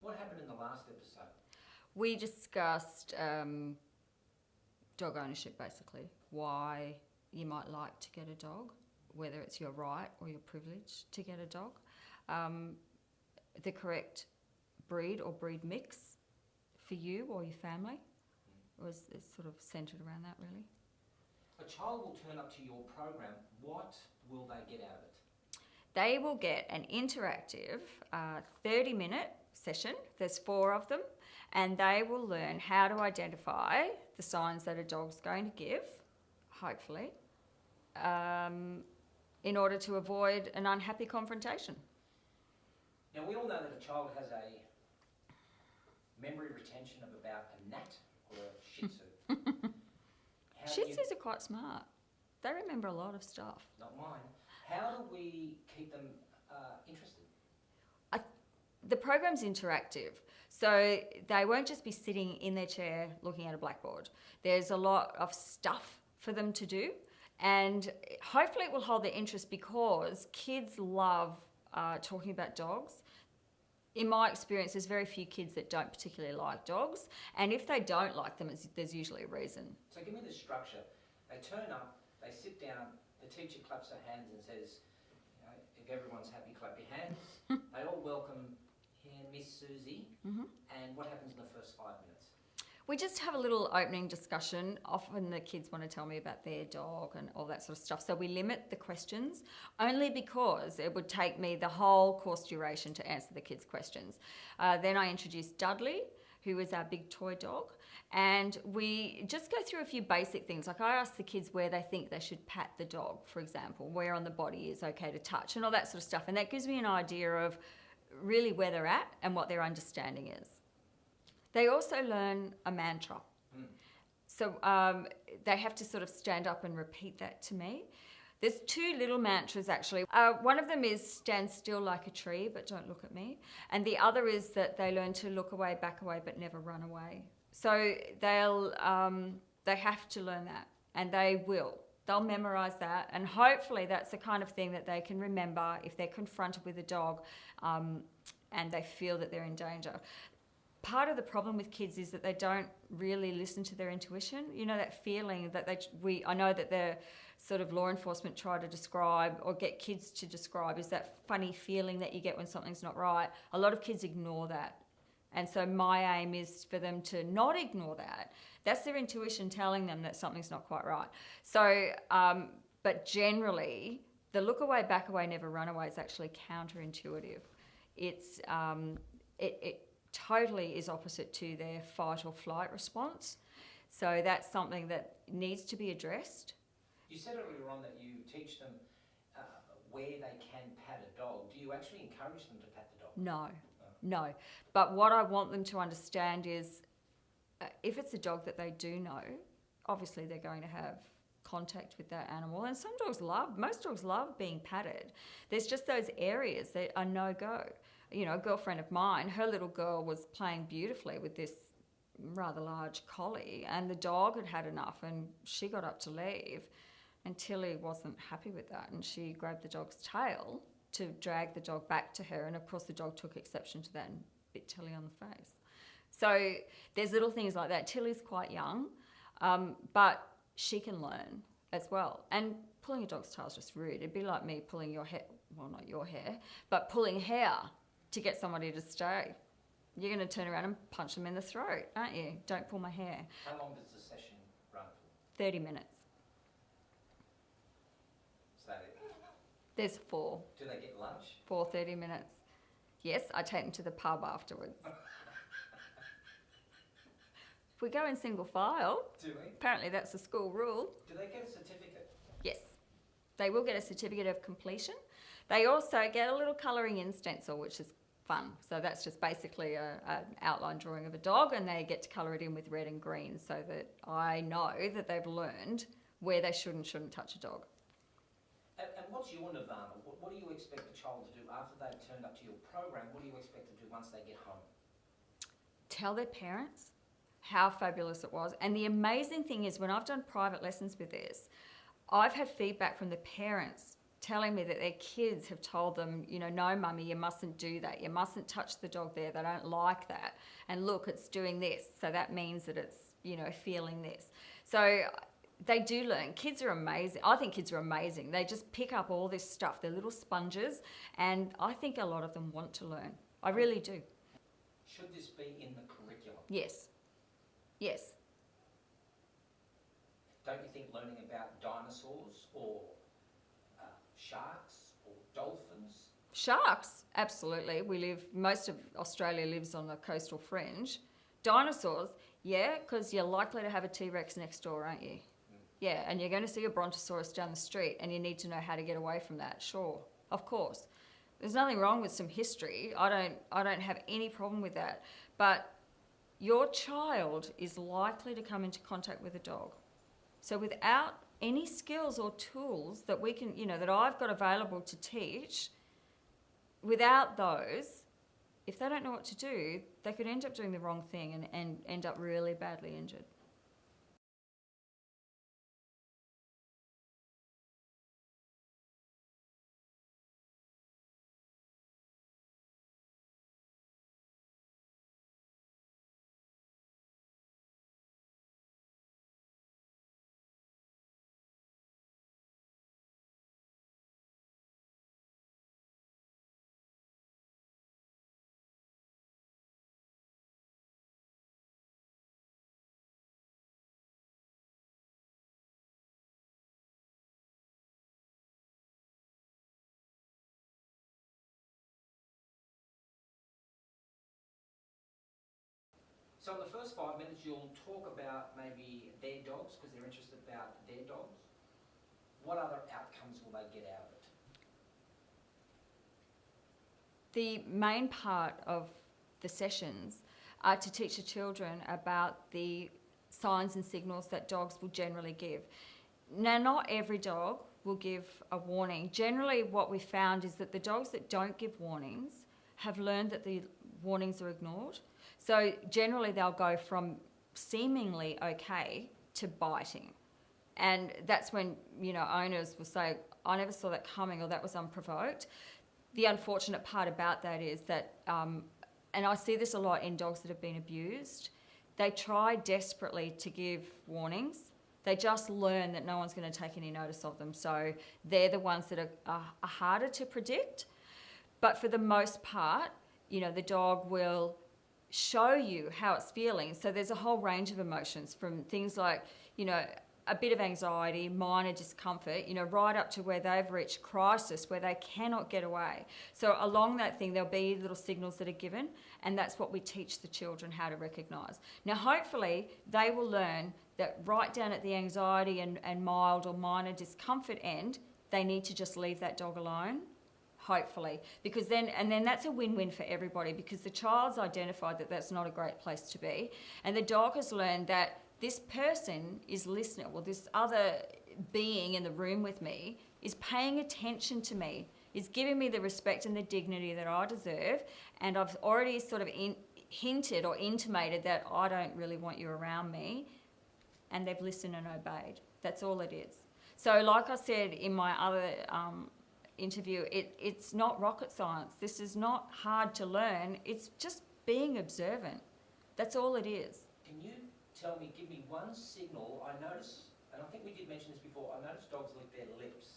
What happened in the last episode? We discussed dog ownership, basically. Why you might like to get a dog, whether it's your right or your privilege to get a dog. The correct breed or breed mix for you or your family was sort of centred around that, really. A child will turn up to your program. What will they get out of it? They will get an interactive 30-minute session. There's 4 of them, and they will learn how to identify the signs that a dog's going to give, hopefully, in order to avoid an unhappy confrontation. Now, we all know that a child has a memory retention of about a gnat or a Shih Tzu. Shih Tzus are quite smart. They remember a lot of stuff. Not mine. How do we keep them interested? The program's interactive, so they won't just be sitting in their chair looking at a blackboard. There's a lot of stuff for them to do, and hopefully it will hold their interest because kids love talking about dogs. In my experience, there's very few kids that don't particularly like dogs, and if they don't like them, there's usually a reason. So give me the structure. They turn up, they sit down, the teacher claps her hands and says, you know, if everyone's happy, clap your hands. They all welcome here, Miss Susie. And what happens in the first 5 minutes? We just have a little opening discussion. Often the kids want to tell me about their dog and all that sort of stuff. So we limit the questions only because it would take me the whole course duration to answer the kids' questions. Then I introduce Dudley, who is our big toy dog. And we just go through a few basic things. Like I ask the kids where they think they should pat the dog, for example, where on the body is okay to touch and all that sort of stuff. And that gives me an idea of really where they're at and what their understanding is. They also learn a mantra. So they have to sort of stand up and repeat that to me. There's 2 little mantras actually. One of them is stand still like a tree, but don't look at me. And the other is that they learn to look away, back away, but never run away. So they have to learn that, and they will. They'll memorise that, and hopefully that's the kind of thing that they can remember if they're confronted with a dog and they feel that they're in danger. Part of the problem with kids is that they don't really listen to their intuition. You know, that feeling that I know that the sort of law enforcement try to describe or get kids to describe is that funny feeling that you get when something's not right. A lot of kids ignore that. And so my aim is for them to not ignore that. That's their intuition telling them that something's not quite right. So, but generally, the look away, back away, never run away is actually counterintuitive. It's, it totally is opposite to their fight or flight response. So that's something that needs to be addressed. You said earlier on that you teach them where they can pat a dog. Do you actually encourage them to pat the dog? No. But what I want them to understand is if it's a dog that they do know, obviously they're going to have contact with that animal. And most dogs love being patted. There's just those areas that are no-go. You know, a girlfriend of mine, her little girl was playing beautifully with this rather large collie, and the dog had had enough, and she got up to leave, and Tilly wasn't happy with that, and she grabbed the dog's tail to drag the dog back to her, and of course the dog took exception to that and bit Tilly on the face. So there's little things like that. Tilly's quite young, but she can learn as well. And pulling a dog's tail is just rude. It'd be like me pulling your hair, well, not your hair, but pulling hair to get somebody to stay. You're going to turn around and punch them in the throat, aren't you? Don't pull my hair. How long does the session run for? 30 minutes. Is that it? There's 4. Do they get lunch? 4 30 minutes. Yes, I take them to the pub afterwards. If we go in single file, do we? Apparently that's the school rule. Do they get a certificate? Yes, they will get a certificate of completion. They also get a little colouring in stencil, which is fun. So that's just basically an outline drawing of a dog, and they get to colour it in with red and green so that I know that they've learned where they should and shouldn't touch a dog. And what's your nirvana? What do you expect the child to do after they've turned up to your program? What do you expect to do once they get home? Tell their parents how fabulous it was. And the amazing thing is when I've done private lessons with this, I've had feedback from the parents telling me that their kids have told them, no, mummy, you mustn't do that. You mustn't touch the dog there. They don't like that. And look, it's doing this. So that means that it's, feeling this. So they do learn. Kids are amazing. I think kids are amazing. They just pick up all this stuff. They're little sponges. And I think a lot of them want to learn. I really do. Should this be in the curriculum? Yes. Yes. Don't you think learning about dinosaurs or sharks or dolphins? Sharks, absolutely. Most of Australia lives on the coastal fringe. Dinosaurs, yeah, because you're likely to have a T-Rex next door, aren't you? Yeah, and you're going to see a Brontosaurus down the street and you need to know how to get away from that, sure, of course. There's nothing wrong with some history. I don't have any problem with that. But your child is likely to come into contact with a dog. So without any skills or tools that we can, that I've got available to teach, without those, if they don't know what to do, they could end up doing the wrong thing and end up really badly injured. So in the first 5 minutes, you'll talk about maybe their dogs because they're interested about their dogs. What other outcomes will they get out of it? The main part of the sessions are to teach the children about the signs and signals that dogs will generally give. Now, not every dog will give a warning. Generally, what we found is that the dogs that don't give warnings have learned that the warnings are ignored. So generally they'll go from seemingly okay to biting. And that's when, owners will say, I never saw that coming, or that was unprovoked. The unfortunate part about that is that, and I see this a lot in dogs that have been abused, they try desperately to give warnings. They just learn that no one's going to take any notice of them. So they're the ones that are harder to predict. But for the most part, the dog will show you how it's feeling. So there's a whole range of emotions, from things like, a bit of anxiety, minor discomfort, right up to where they've reached crisis, where they cannot get away. So along that thing, there'll be little signals that are given, and that's what we teach the children how to recognise. Now, hopefully, they will learn that right down at the anxiety and mild or minor discomfort end, they need to just leave that dog alone. Hopefully, because then that's a win-win for everybody, because the child's identified that that's not a great place to be, and the dog has learned that this person is listening, well, this other being in the room with me is paying attention to me, is giving me the respect and the dignity that I deserve, and I've already sort of hinted or intimated that I don't really want you around me, and they've listened and obeyed. That's all it is. So like I said in my other interview, it's not rocket science. This is not hard to learn. It's just being observant. That's all it is. Can you give me one signal? I notice, and I think we did mention this before, I notice dogs lick their lips.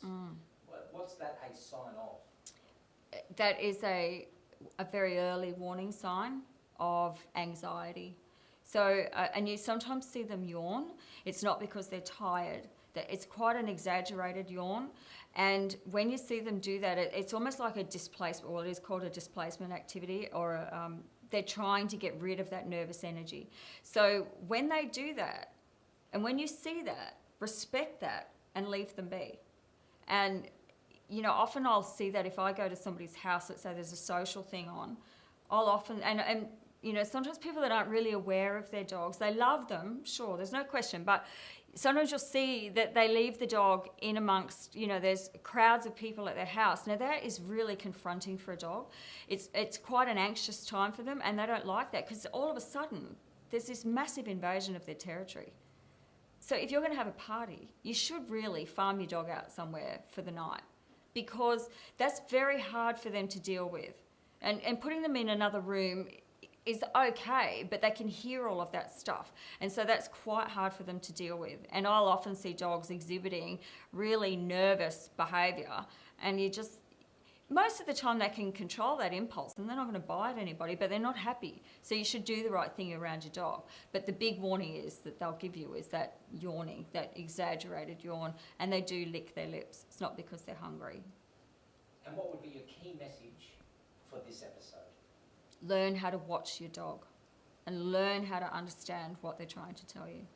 What's that a sign of? That is a very early warning sign of anxiety. So, and you sometimes see them yawn. It's not because they're tired. It's quite an exaggerated yawn. And when you see them do that, it's almost like a displacement, well, it is called a displacement activity, or they're trying to get rid of that nervous energy. So when they do that, and when you see that, respect that and leave them be. And, often I'll see that if I go to somebody's house, let's say there's a social thing on, I'll often, and sometimes people that aren't really aware of their dogs, they love them, sure, there's no question, but sometimes you'll see that they leave the dog in amongst, there's crowds of people at their house. Now that is really confronting for a dog. It's quite an anxious time for them, and they don't like that, because all of a sudden there's this massive invasion of their territory. So if you're going to have a party, you should really farm your dog out somewhere for the night, because that's very hard for them to deal with. And putting them in another room is okay, but they can hear all of that stuff. And so that's quite hard for them to deal with. And I'll often see dogs exhibiting really nervous behaviour, and most of the time they can control that impulse and they're not going to bite anybody, but they're not happy. So you should do the right thing around your dog. But the big warning is that they'll give you is that yawning, that exaggerated yawn, and they do lick their lips. It's not because they're hungry. And what would be your key message for this episode? Learn how to watch your dog and learn how to understand what they're trying to tell you.